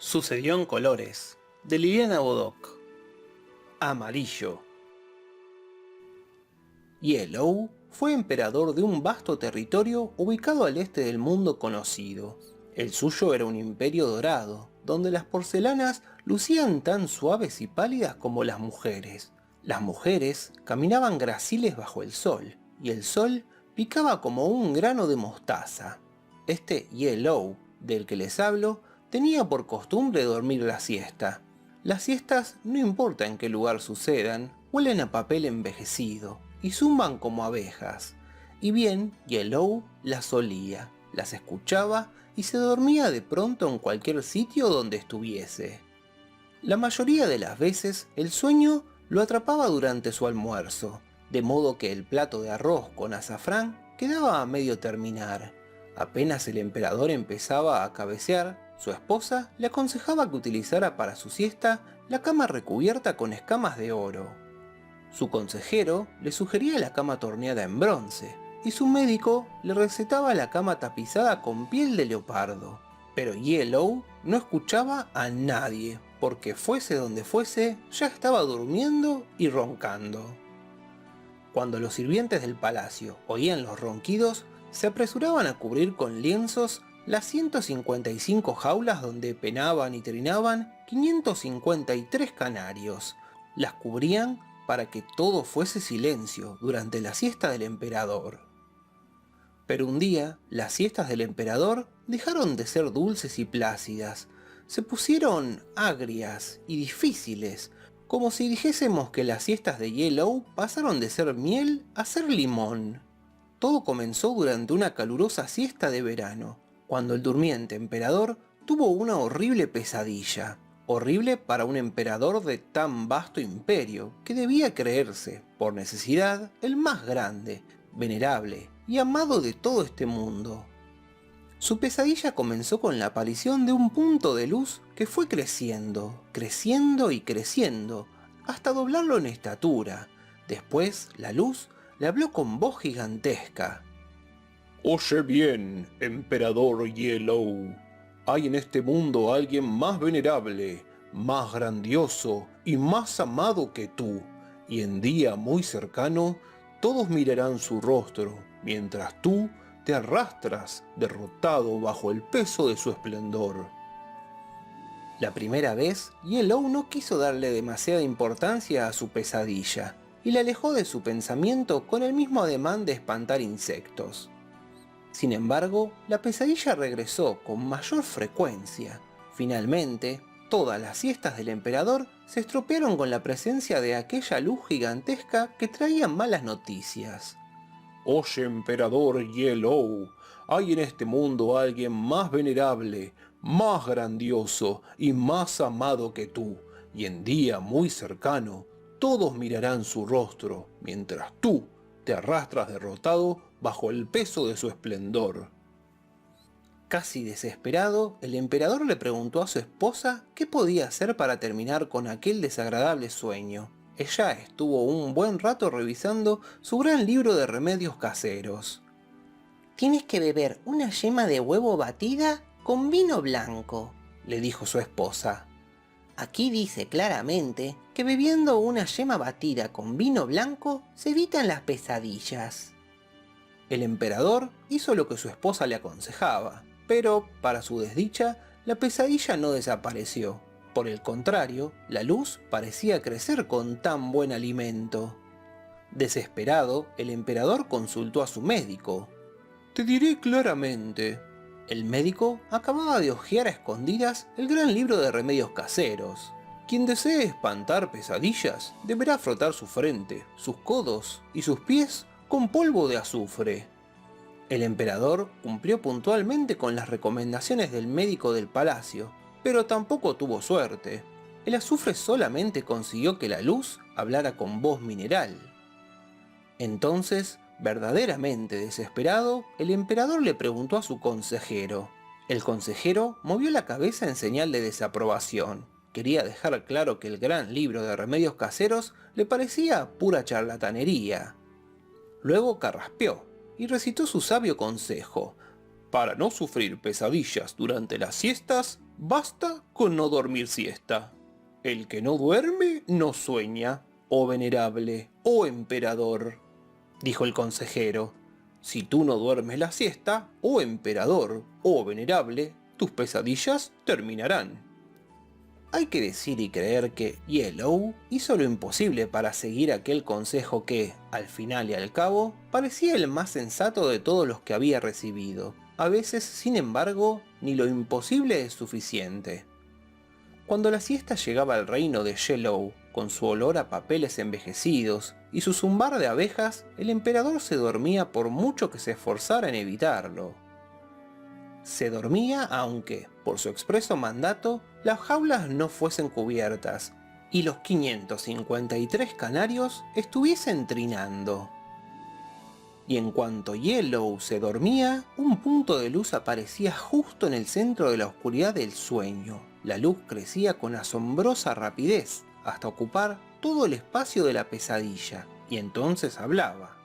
Sucedió en colores, de Liliana Bodoc. Amarillo. Yellow fue emperador de un vasto territorio ubicado al este del mundo conocido. El suyo era un imperio dorado, donde las porcelanas lucían tan suaves y pálidas como las mujeres. Las mujeres caminaban graciles bajo el sol, y el sol picaba como un grano de mostaza. Este Yellow, del que les hablo, tenía por costumbre dormir la siesta. Las siestas, no importa en qué lugar sucedan, huelen a papel envejecido y zumban como abejas. Y bien, Yellow las olía, las escuchaba y se dormía de pronto en cualquier sitio donde estuviese. La mayoría de las veces el sueño lo atrapaba durante su almuerzo, de modo que el plato de arroz con azafrán quedaba a medio terminar. Apenas el emperador empezaba a cabecear, su esposa le aconsejaba que utilizara para su siesta la cama recubierta con escamas de oro. Su consejero le sugería la cama torneada en bronce, y su médico le recetaba la cama tapizada con piel de leopardo. Pero Yellow no escuchaba a nadie, porque fuese donde fuese, ya estaba durmiendo y roncando. Cuando los sirvientes del palacio oían los ronquidos, se apresuraban a cubrir con lienzos las 155 jaulas donde penaban y trinaban 553 canarios. Las cubrían para que todo fuese silencio durante la siesta del emperador. Pero un día, las siestas del emperador dejaron de ser dulces y plácidas, se pusieron agrias y difíciles, como si dijésemos que las siestas de Yellow pasaron de ser miel a ser limón. Todo comenzó durante una calurosa siesta de verano, cuando el durmiente emperador tuvo una horrible pesadilla. Horrible para un emperador de tan vasto imperio, que debía creerse, por necesidad, el más grande, venerable y amado de todo este mundo. Su pesadilla comenzó con la aparición de un punto de luz que fue creciendo, creciendo y creciendo, hasta doblarlo en estatura. Después, la luz le habló con voz gigantesca. Oye bien, emperador Yellow. Hay en este mundo alguien más venerable, más grandioso y más amado que tú, y en día muy cercano todos mirarán su rostro, mientras tú te arrastras derrotado bajo el peso de su esplendor. La primera vez, Yellow no quiso darle demasiada importancia a su pesadilla, y la alejó de su pensamiento con el mismo ademán de espantar insectos. Sin embargo, la pesadilla regresó con mayor frecuencia. Finalmente, todas las siestas del emperador se estropearon con la presencia de aquella luz gigantesca que traía malas noticias. Oye, emperador Yellow, hay en este mundo alguien más venerable, más grandioso y más amado que tú, y en día muy cercano todos mirarán su rostro, mientras tú te arrastras derrotado bajo el peso de su esplendor. Casi desesperado, el emperador le preguntó a su esposa qué podía hacer para terminar con aquel desagradable sueño. Ella estuvo un buen rato revisando su gran libro de remedios caseros. «Tienes que beber una yema de huevo batida con vino blanco», le dijo su esposa. «Aquí dice claramente que bebiendo una yema batida con vino blanco se evitan las pesadillas». El emperador hizo lo que su esposa le aconsejaba, pero, para su desdicha, la pesadilla no desapareció. Por el contrario, la luz parecía crecer con tan buen alimento. Desesperado, el emperador consultó a su médico. «Te diré claramente». El médico acababa de hojear a escondidas el gran libro de remedios caseros. Quien desee espantar pesadillas deberá frotar su frente, sus codos y sus pies con polvo de azufre. El emperador cumplió puntualmente con las recomendaciones del médico del palacio, pero tampoco tuvo suerte. El azufre solamente consiguió que la luz hablara con voz mineral. Entonces, verdaderamente desesperado, el emperador le preguntó a su consejero. El consejero movió la cabeza en señal de desaprobación. Quería dejar claro que el gran libro de remedios caseros le parecía pura charlatanería. Luego carraspeó y recitó su sabio consejo. Para no sufrir pesadillas durante las siestas, Basta con no dormir siesta. El que no duerme no sueña, oh venerable, oh emperador, dijo el consejero. Si tú no duermes la siesta, oh emperador, oh venerable, tus pesadillas terminarán. Hay que decir y creer que Yellow hizo lo imposible para seguir aquel consejo que, al final y al cabo, parecía el más sensato de todos los que había recibido. A veces, sin embargo, ni lo imposible es suficiente. Cuando la siesta llegaba al reino de Yellow, con su olor a papeles envejecidos y su zumbar de abejas, el emperador se dormía por mucho que se esforzara en evitarlo. Se dormía aunque, por su expreso mandato, las jaulas no fuesen cubiertas y los 553 canarios estuviesen trinando. Y en cuanto Yellow se dormía, un punto de luz aparecía justo en el centro de la oscuridad del sueño. La luz crecía con asombrosa rapidez hasta ocupar todo el espacio de la pesadilla, y entonces hablaba.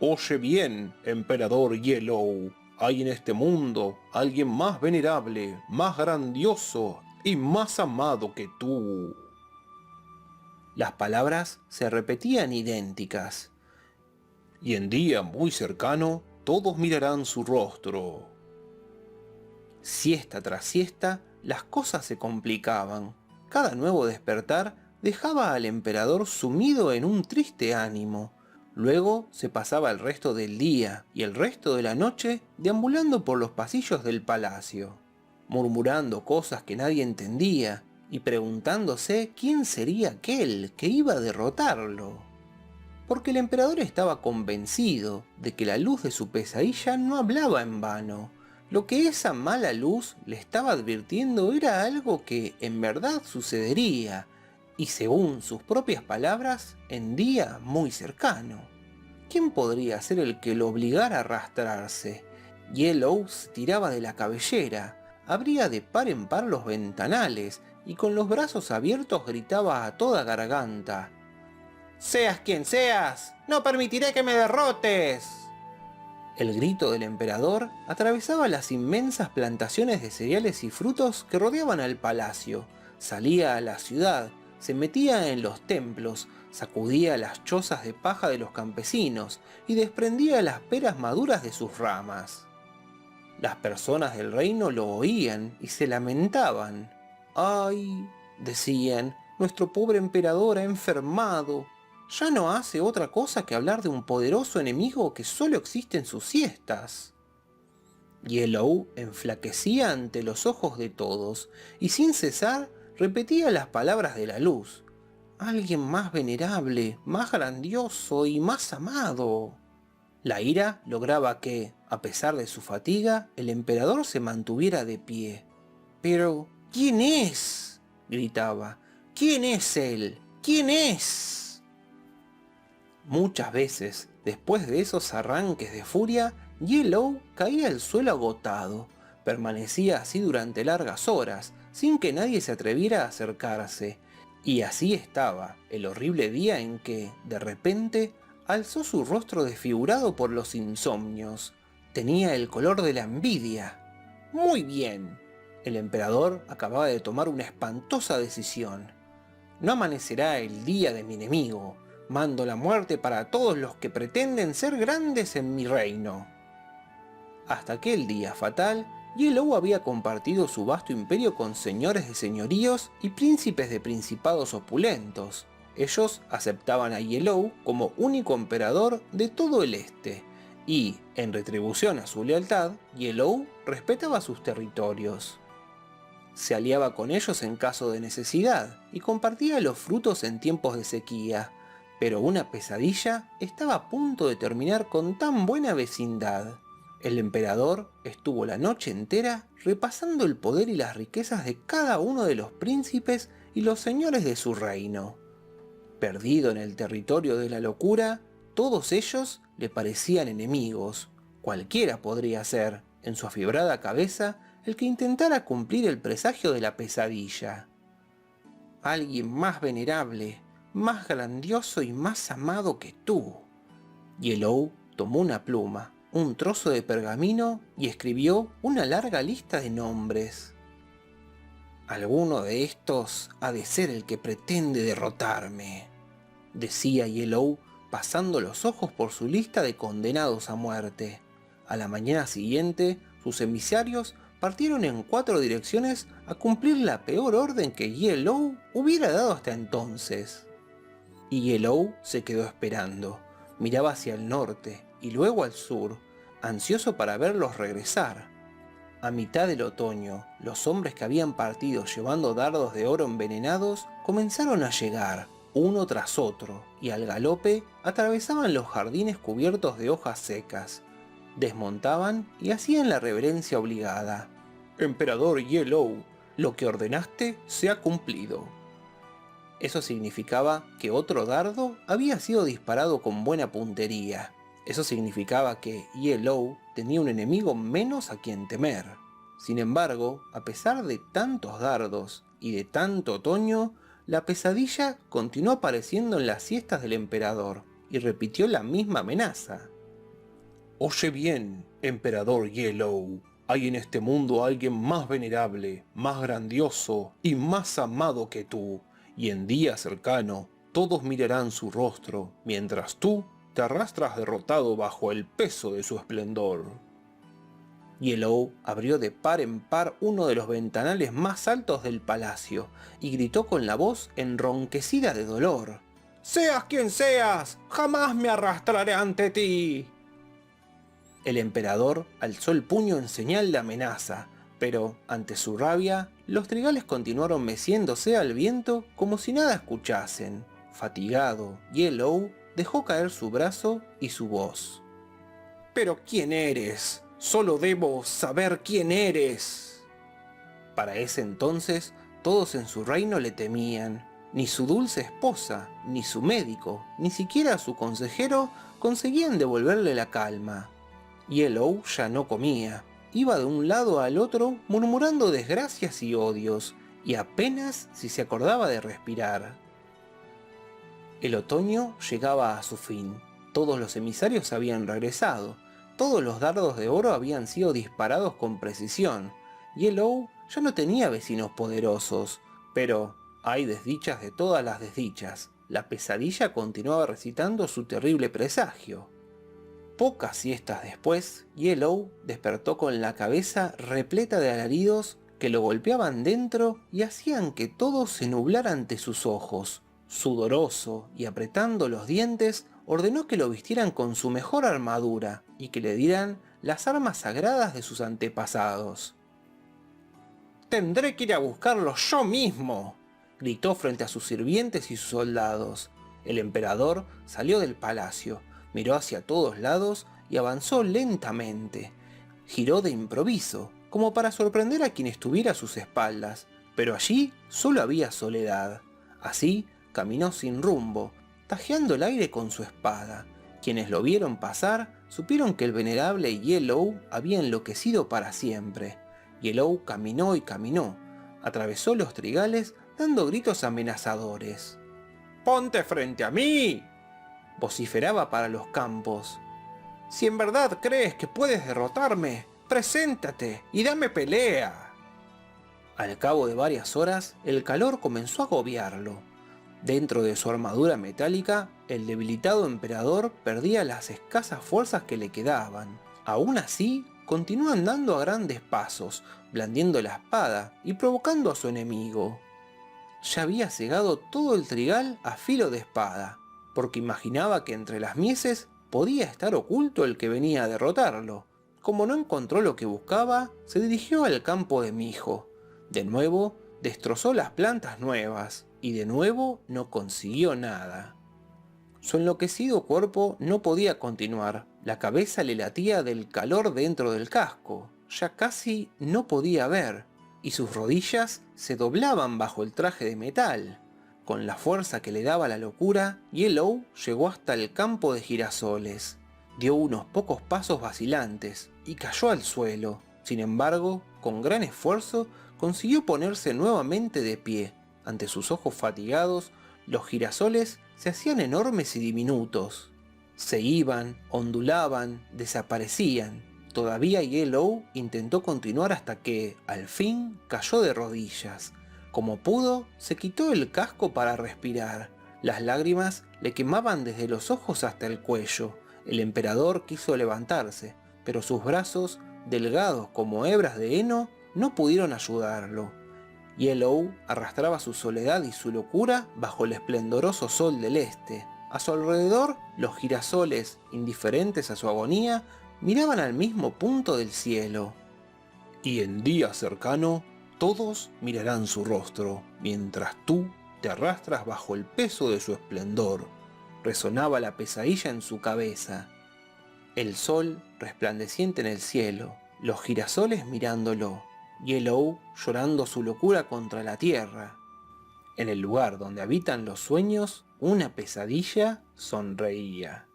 Oye bien, emperador Yellow. Hay en este mundo alguien más venerable, más grandioso y más amado que tú. Las palabras se repetían idénticas. Y en día muy cercano, todos mirarán su rostro. Siesta tras siesta, las cosas se complicaban. Cada nuevo despertar dejaba al emperador sumido en un triste ánimo. Luego se pasaba el resto del día y el resto de la noche deambulando por los pasillos del palacio, murmurando cosas que nadie entendía y preguntándose quién sería aquel que iba a derrotarlo. Porque el emperador estaba convencido de que la luz de su pesadilla no hablaba en vano. Lo que esa mala luz le estaba advirtiendo era algo que en verdad sucedería, y según sus propias palabras, en día muy cercano. ¿Quién podría ser el que lo obligara a arrastrarse? Yellow se tiraba de la cabellera, abría de par en par los ventanales y con los brazos abiertos gritaba a toda garganta: «¡Seas quien seas! ¡No permitiré que me derrotes!». El grito del emperador atravesaba las inmensas plantaciones de cereales y frutos que rodeaban al palacio, salía a la ciudad, se metía en los templos, sacudía las chozas de paja de los campesinos y desprendía las peras maduras de sus ramas. Las personas del reino lo oían y se lamentaban. «¡Ay!», decían, «nuestro pobre emperador ha enfermado. Ya no hace otra cosa que hablar de un poderoso enemigo que solo existe en sus siestas». Yellow enflaquecía ante los ojos de todos y sin cesar repetía las palabras de la luz. «Alguien más venerable, más grandioso y más amado». La ira lograba que, a pesar de su fatiga, el emperador se mantuviera de pie. «¿Pero quién es?», gritaba. «¿Quién es él? ¿Quién es?». Muchas veces, después de esos arranques de furia, Yellow caía al suelo agotado. Permanecía así durante largas horas, sin que nadie se atreviera a acercarse. Y así estaba el horrible día en que, de repente, alzó su rostro desfigurado por los insomnios. Tenía el color de la envidia. «Muy bien». El emperador acababa de tomar una espantosa decisión. «No amanecerá el día de mi enemigo. Mando la muerte para todos los que pretenden ser grandes en mi reino». Hasta aquel día fatal, Yellow había compartido su vasto imperio con señores de señoríos y príncipes de principados opulentos. Ellos aceptaban a Yellow como único emperador de todo el este, y, en retribución a su lealtad, Yellow respetaba sus territorios. Se aliaba con ellos en caso de necesidad y compartía los frutos en tiempos de sequía, pero una pesadilla estaba a punto de terminar con tan buena vecindad. El emperador estuvo la noche entera repasando el poder y las riquezas de cada uno de los príncipes y los señores de su reino. Perdido en el territorio de la locura, todos ellos le parecían enemigos. Cualquiera podría ser, en su afibrada cabeza, el que intentara cumplir el presagio de la pesadilla. «Alguien más venerable, más grandioso y más amado que tú». Yellow tomó una pluma, un trozo de pergamino y escribió una larga lista de nombres. Alguno de estos ha de ser el que pretende derrotarme, decía Yellow, pasando los ojos por su lista de condenados a muerte. A la mañana siguiente, sus emisarios partieron en 4 direcciones a cumplir la peor orden que Yellow hubiera dado hasta entonces. Y Yellow se quedó esperando. Miraba hacia el norte y luego al sur, ansioso para verlos regresar. A mitad del otoño, los hombres que habían partido llevando dardos de oro envenenados comenzaron a llegar, uno tras otro, y al galope atravesaban los jardines cubiertos de hojas secas. Desmontaban y hacían la reverencia obligada. «Emperador Yellow, lo que ordenaste se ha cumplido». Eso significaba que otro dardo había sido disparado con buena puntería. Eso significaba que Yellow tenía un enemigo menos a quien temer. Sin embargo, a pesar de tantos dardos y de tanto otoño, la pesadilla continuó apareciendo en las siestas del emperador y repitió la misma amenaza. «Oye bien, emperador Yellow, hay en este mundo alguien más venerable, más grandioso y más amado que tú, y en día cercano todos mirarán su rostro, mientras tú te arrastras derrotado bajo el peso de su esplendor». Yellow abrió de par en par uno de los ventanales más altos del palacio y gritó con la voz enronquecida de dolor. «¡Seas quien seas, jamás me arrastraré ante ti!». El emperador alzó el puño en señal de amenaza, pero, ante su rabia, los trigales continuaron meciéndose al viento como si nada escuchasen. Fatigado, Yellow dejó caer su brazo y su voz. «¿Pero quién eres? Solo debo saber quién eres». Para ese entonces, todos en su reino le temían. Ni su dulce esposa, ni su médico, ni siquiera su consejero conseguían devolverle la calma. Yellow ya no comía. Iba de un lado al otro murmurando desgracias y odios, y apenas si se acordaba de respirar. El otoño llegaba a su fin. Todos los emisarios habían regresado. Todos los dardos de oro habían sido disparados con precisión. Yellow ya no tenía vecinos poderosos, pero hay desdichas de todas las desdichas. La pesadilla continuaba recitando su terrible presagio. Pocas siestas después, Yellow despertó con la cabeza repleta de alaridos que lo golpeaban dentro y hacían que todo se nublara ante sus ojos. Sudoroso y apretando los dientes, ordenó que lo vistieran con su mejor armadura y que le dieran las armas sagradas de sus antepasados. «Tendré que ir a buscarlos yo mismo», gritó frente a sus sirvientes y sus soldados. El emperador salió del palacio, miró hacia todos lados y avanzó lentamente. Giró de improviso, como para sorprender a quien estuviera a sus espaldas, pero allí solo había soledad. Así caminó sin rumbo, tajeando el aire con su espada. Quienes lo vieron pasar supieron que el venerable Yellow había enloquecido para siempre. Yellow caminó y caminó, atravesó los trigales dando gritos amenazadores. «¡Ponte frente a mí!», vociferaba para los campos. «Si en verdad crees que puedes derrotarme, preséntate y dame pelea». Al cabo de varias horas, el calor comenzó a agobiarlo. Dentro de su armadura metálica, el debilitado emperador perdía las escasas fuerzas que le quedaban. Aún así, continuó andando a grandes pasos, blandiendo la espada y provocando a su enemigo. Ya había cegado todo el trigal a filo de espada, porque imaginaba que entre las mieses podía estar oculto el que venía a derrotarlo. Como no encontró lo que buscaba, se dirigió al campo de mijo. De nuevo, destrozó las plantas nuevas, y de nuevo no consiguió nada. Su enloquecido cuerpo no podía continuar, la cabeza le latía del calor dentro del casco, ya casi no podía ver, y sus rodillas se doblaban bajo el traje de metal. Con la fuerza que le daba la locura, Yellow llegó hasta el campo de girasoles. Dio unos pocos pasos vacilantes y cayó al suelo. Sin embargo, con gran esfuerzo, consiguió ponerse nuevamente de pie. Ante sus ojos fatigados, los girasoles se hacían enormes y diminutos. Se iban, ondulaban, desaparecían, Todavía Yellow intentó continuar hasta que, al fin, cayó de rodillas. Como pudo, se quitó el casco para respirar. Las lágrimas le quemaban desde los ojos hasta el cuello. El emperador quiso levantarse, pero sus brazos, delgados como hebras de heno, no pudieron ayudarlo. Yellow arrastraba su soledad y su locura bajo el esplendoroso sol del este. A su alrededor, los girasoles, indiferentes a su agonía, miraban al mismo punto del cielo. Y en día cercano, todos mirarán su rostro, mientras tú te arrastras bajo el peso de su esplendor. Resonaba la pesadilla en su cabeza. El sol resplandeciente en el cielo, los girasoles mirándolo, Yellow llorando su locura contra la tierra. En el lugar donde habitan los sueños, una pesadilla sonreía.